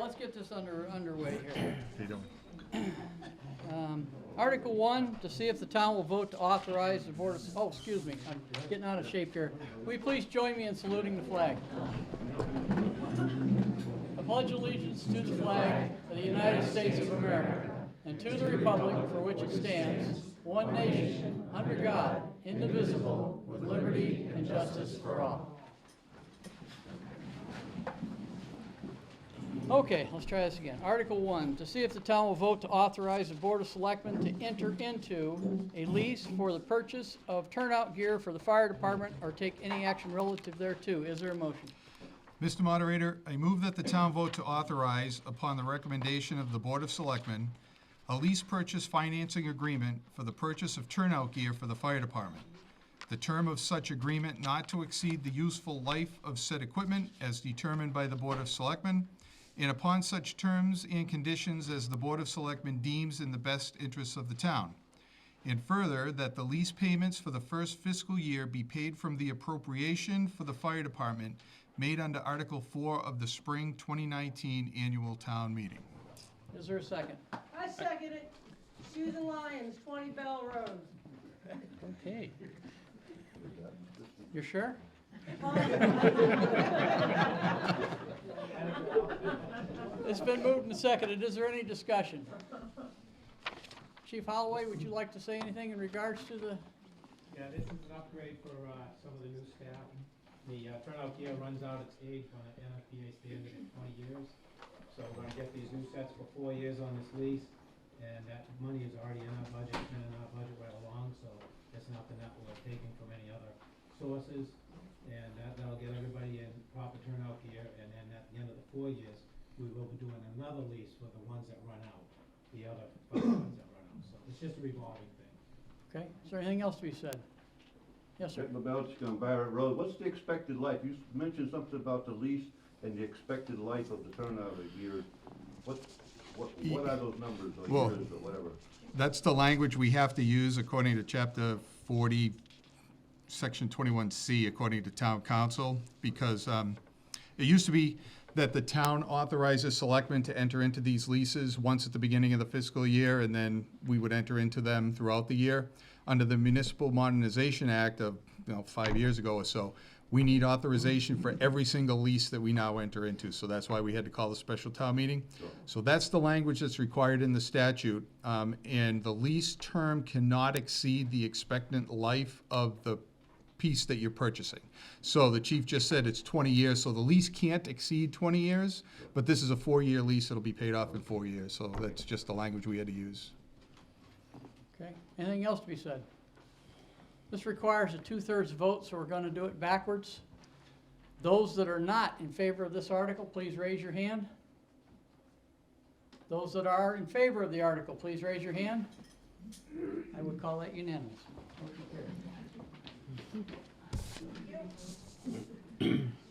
let's get this underway here. They don't. Article 1, to see if the town will vote to authorize the Board of, oh, excuse me, I'm getting out of shape here. Will you please join me in saluting the flag? I pledge allegiance to the flag of the United States of America and to the republic for which it stands, one nation, under God, indivisible, with liberty and justice for all. Okay, let's try this again. Article 1, to see if the town will vote to authorize the Board of Selectmen to enter into a lease for the purchase of turnout gear for the fire department or take any action relative thereto. Is there a motion? Mr. Moderator, I move that the town vote to authorize, upon the recommendation of the Board of Selectmen, a lease purchase financing agreement for the purchase of turnout gear for the fire department. The term of such agreement not to exceed the useful life of said equipment as determined by the Board of Selectmen, and upon such terms and conditions as the Board of Selectmen deems in the best interests of the town. And further, that the lease payments for the first fiscal year be paid from the appropriation for the fire department made under Article 4 of the Spring 2019 Annual Town Meeting. Is there a second? I second it. Susan Lyons, 20 Bell Road. Okay. You're sure? It's been moved and seconded. Is there any discussion? Chief Holloway, would you like to say anything in regards to the? Yeah, this is an upgrade for some of the new staff. The turnout gear runs out its age on an NFPA standard in 20 years. So we're going to get these new sets for 4 years on this lease, and that money is already in our budget, it's been in our budget right along, so it's nothing that we're taking from any other sources. And that'll get everybody in proper turnout gear, and then at the end of the 4 years, we will be doing another lease for the ones that run out, the other 5 ones that run out. So it's just a revolving thing. Okay, is there anything else to be said? Yes, sir. Rick Babelsky on Barrett Road. What's the expected life? You mentioned something about the lease and the expected life of the turnout gear. What are those numbers or Well, years or whatever? That's the language we have to use according to Chapter 40, Section 21C, according to Town Council, because it used to be that the town authorizes selectmen to enter into these leases once at the beginning of the fiscal year, and then we would enter into them throughout the year. Under the Municipal Modernization Act of 5 years ago or so, we need authorization for every single lease that we now enter into. So that's why we had to call the special town meeting. So that's the language that's required in the statute. And the lease term cannot exceed the expectant life of the piece that you're purchasing. So the chief just said it's 20 years, so the lease can't exceed 20 years, but this is a 4-year lease. It'll be paid off in 4 years. So that's just the language we had to use. Okay, anything else to be said? This requires a 2/3 vote, so we're going to do it backwards. Those that are not in favor of this article, please raise your hand. Those that are in favor of the article, please raise your hand. I would call that unanimous.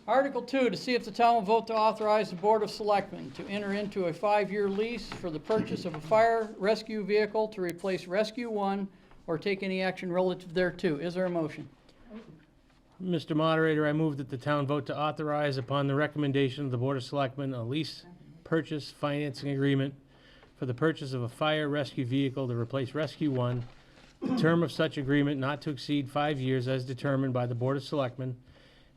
Article 2, to see if the town will vote to authorize the Board of Selectmen to enter into a 5-year lease for the purchase of a fire rescue vehicle to replace Rescue 1 or take any action relative thereto. Is there a motion? Mr. Moderator, I move that the town vote to authorize, upon the recommendation of the Board of Selectmen, a lease purchase financing agreement for the purchase of a fire rescue vehicle to replace Rescue 1. The term of such agreement not to exceed 5 years as determined by the Board of Selectmen,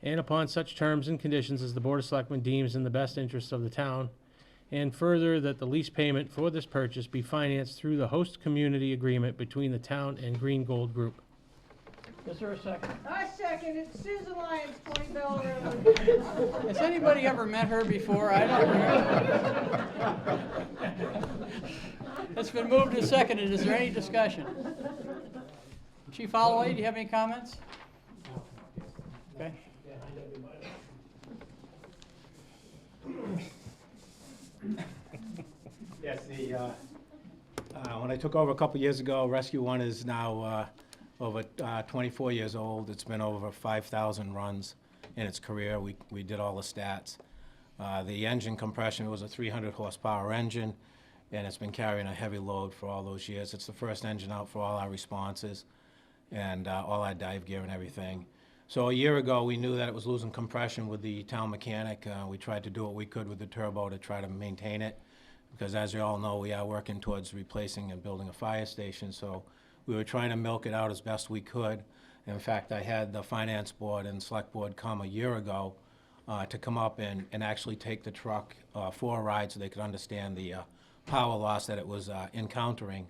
and upon such terms and conditions as the Board of Selectmen deems in the best interest of the town. And further, that the lease payment for this purchase be financed through the host community agreement between the town and Green Gold Group. Is there a second? I second it. Susan Lyons, 20 Bell Road. Has anybody ever met her before? I don't remember. It's been moved and seconded. Is there any discussion? Chief Holloway, do you have any comments? Okay. Yes, when I took over a couple years ago, Rescue 1 is now over 24 years old. It's been over 5,000 runs in its career. We did all the stats. The engine compression was a 300 horsepower engine, and it's been carrying a heavy load for all those years. It's the first engine out for all our responses and all our dive gear and everything. So a year ago, we knew that it was losing compression with the town mechanic. We tried to do what we could with the turbo to try to maintain it, because as you all know, we are working towards replacing and building a fire station, so we were trying to milk it out as best we could. In fact, I had the finance board and select board come a year ago to come up and actually take the truck for a ride so they could understand the power loss that it was encountering.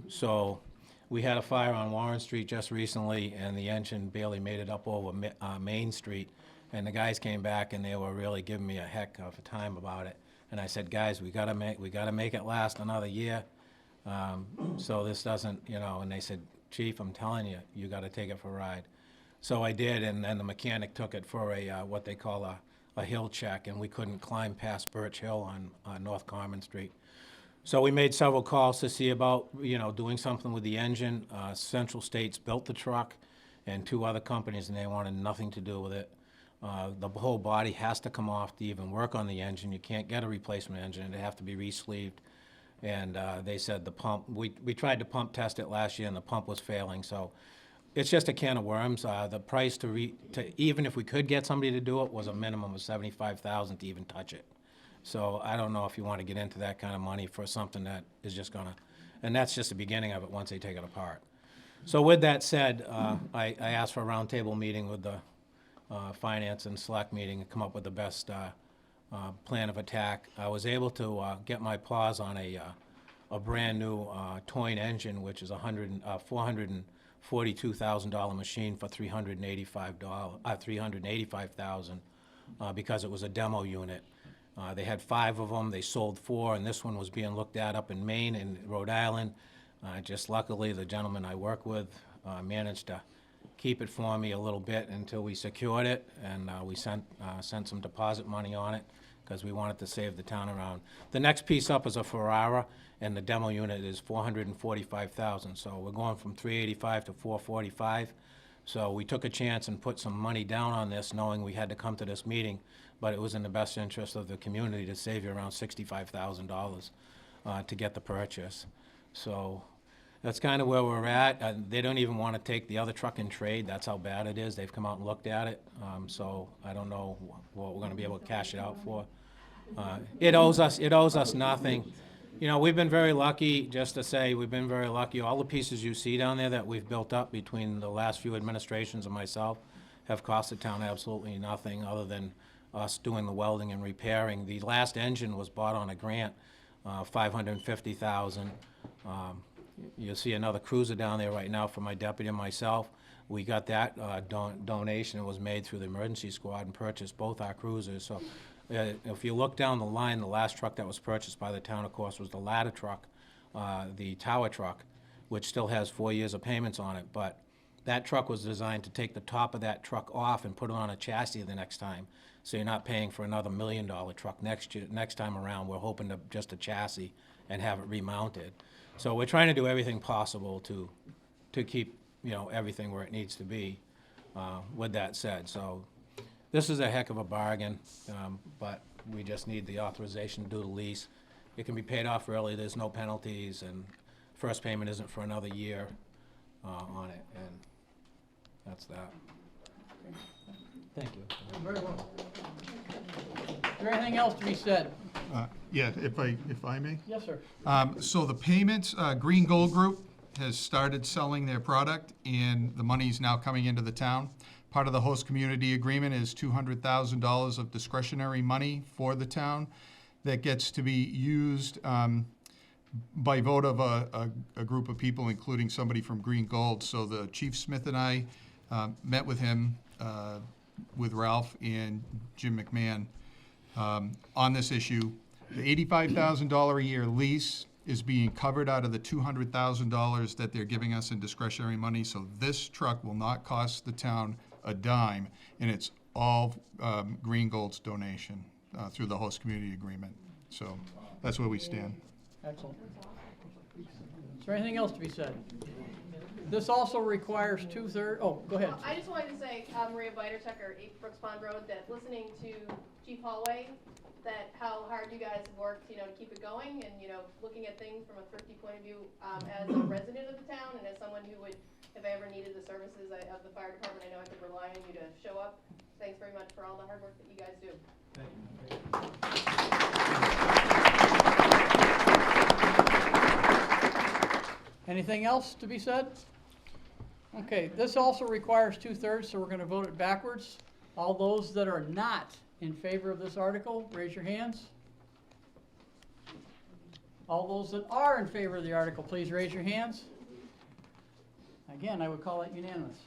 So we had a fire on Warren Street just recently, and the engine barely made it up over Main Street. And the guys came back and they were really giving me a heck of a time about it. And I said, guys, we gotta make it last another year. So this doesn't, and they said, Chief, I'm telling you, you gotta take it for a ride. So I did, and then the mechanic took it for a, what they call a hill check, and we couldn't climb past Birch Hill on North Common Street. So we made several calls to see about, doing something with the engine. Central States built the truck, and 2 other companies, and they wanted nothing to do with it. The whole body has to come off to even work on the engine. You can't get a replacement engine. It'd have to be re-sleeved. And they said the pump, we tried to pump test it last year, and the pump was failing. So it's just a can of worms. The price to even if we could get somebody to do it was a minimum of $75,000 to even touch it. So I don't know if you want to get into that kind of money for something that is just gonna, and that's just the beginning of it once they take it apart. So with that said, I asked for a roundtable meeting with the finance and select meeting to come up with the best plan of attack. I was able to get my paws on a brand-new Toyne engine, which is a $442,000 machine for $385,000 because it was a demo unit. They had 5 of them. They sold 4, and this one was being looked at up in Maine and Rhode Island. Just luckily, the gentleman I work with managed to keep it for me a little bit until we secured it, and we sent some deposit money on it because we wanted to save the town around. The next piece up is a Ferrara, and the demo unit is $445,000. So we're going from $385 to $445. So we took a chance and put some money down on this, knowing we had to come to this meeting, but it was in the best interest of the community to save you around $65,000 to get the purchase. So that's kind of where we're at. They don't even want to take the other truck in trade. That's how bad it is. They've come out and looked at it. So I don't know what we're going to be able to cash it out for. It owes us nothing. We've been very lucky, just to say, we've been very lucky. All the pieces you see down there that we've built up between the last few administrations and myself have cost the town absolutely nothing other than us doing the welding and repairing. The last engine was bought on a grant, $550,000. You'll see another cruiser down there right now for my deputy and myself. We got that donation. It was made through the emergency squad and purchased both our cruisers. So if you look down the line, the last truck that was purchased by the town, of course, was the ladder truck, the tower truck, which still has 4 years of payments on it. But that truck was designed to take the top of that truck off and put it on a chassis the next time. So you're not paying for another $1 million truck next time around. We're hoping to just a chassis and have it remounted. So we're trying to do everything possible to keep, everything where it needs to be, with that said. So this is a heck of a bargain, but we just need the authorization to do the lease. It can be paid off early, there's no penalties, and first payment isn't for another year on it, and that's that. Thank you. Very well. Is there anything else to be said? Yeah, if I may. Yes, sir. So the payments, Green Gold Group has started selling their product, and the money's now coming into the town. Part of the host community agreement is $200,000 of discretionary money for the town that gets to be used by vote of a group of people, including somebody from Green Gold. So the Chief Smith and I met with him, with Ralph and Jim McMahon on this issue. The $85,000 a year lease is being covered out of the $200,000 that they're giving us in discretionary money. So this truck will not cost the town a dime, and it's all Green Gold's donation through the host community agreement. So that's where we stand. Excellent. Is there anything else to be said? This also requires 2/3, go ahead. I just wanted to say, Maria Beidertucker, 8 Brooks Pond Road, that listening to Chief Hallway, that how hard you guys have worked, to keep it going and, looking at things from a thrifty point of view, as a resident of the town and as someone who would, if I ever needed the services of the fire department, I know I could rely on you to show up. Thanks very much for all the hard work that you guys do. Anything else to be said? Okay, this also requires 2/3, so we're going to vote it backwards. All those that are not in favor of this article, raise your hands. All those that are in favor of the article, please raise your hands. Again, I would call it unanimous.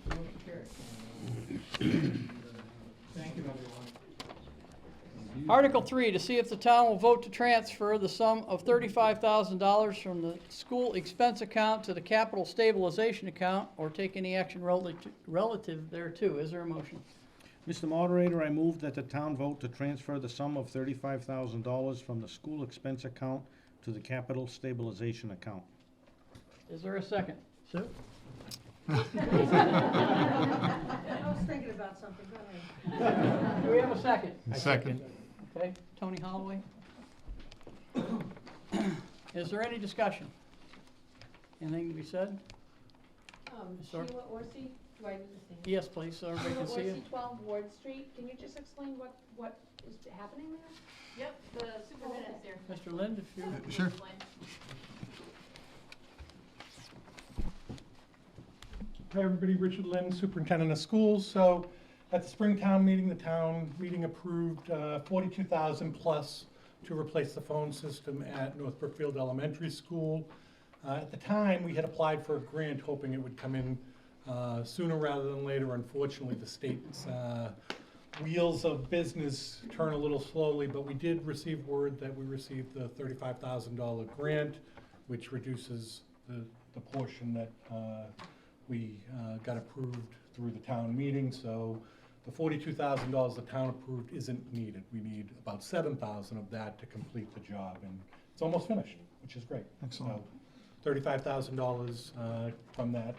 Motion carries. Thank you, everyone. Article 3, to see if the town will vote to transfer the sum of $35,000 from the school expense account to the capital stabilization account or take any action relative thereto. Is there a motion? Mr. Moderator, I move that the town vote to transfer the sum of $35,000 from the school expense account to the capital stabilization account. Is there a second? Sue? I was thinking about something, go ahead. Do we have a second? Second. Okay, Tony Holloway. Is there any discussion? Anything to be said? Sir? Sheila Orsi, do I need to stand? Yes, please, so everybody can see you. Orsi, 12 Ward Street. Can you just explain what is happening there? Yep, the superintendent's here. Mr. Lind, if you, Sure. Hi, everybody. Richard Lynn, Superintendent of Schools. So at the Springtown meeting, the town meeting approved $42,000 plus to replace the phone system at North Brookfield Elementary School. At the time, we had applied for a grant hoping it would come in sooner rather than later. Unfortunately, the state's wheels of business turn a little slowly, but we did receive word that we received the $35,000 grant, which reduces the portion that we got approved through the town meeting. So the $42,000 the town approved isn't needed. We need about $7,000 of that to complete the job, and it's almost finished, which is great. Excellent. So $35,000 from that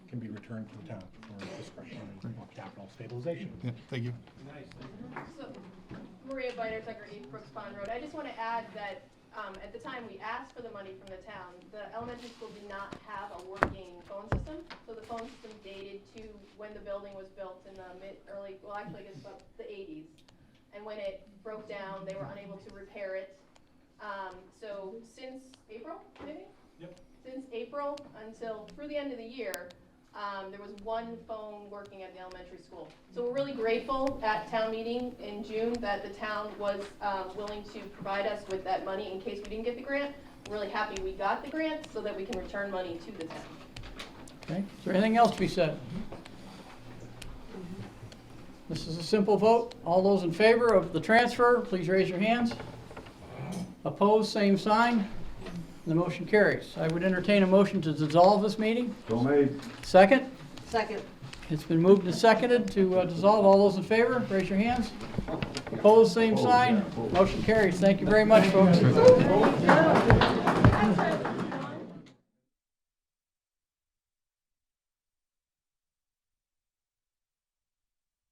can be returned to the town for discretionary or capital stabilization. Yeah, thank you. So, Maria Biter-Tucker, 8 Brooks Pond Road. I just want to add that at the time we asked for the money from the town, the elementary school did not have a working phone system. So the phone system dated to when the building was built in the actually I guess about the 80s. And when it broke down, they were unable to repair it. So since April, maybe? Yep. Since April until through the end of the year, there was one phone working at the elementary school. So we're really grateful at town meeting in June that the town was willing to provide us with that money in case we didn't get the grant. We're really happy we got the grant so that we can return money to the town. okay, is there anything else to be said? This is a simple vote. All those in favor of the transfer, please raise your hands. Opposed, same sign. The motion carries. I would entertain a motion to dissolve this meeting. So made. Second? Second. It's been moved and seconded to dissolve. All those in favor, raise your hands. Opposed, same sign. Motion carries. Thank you very much, folks. That's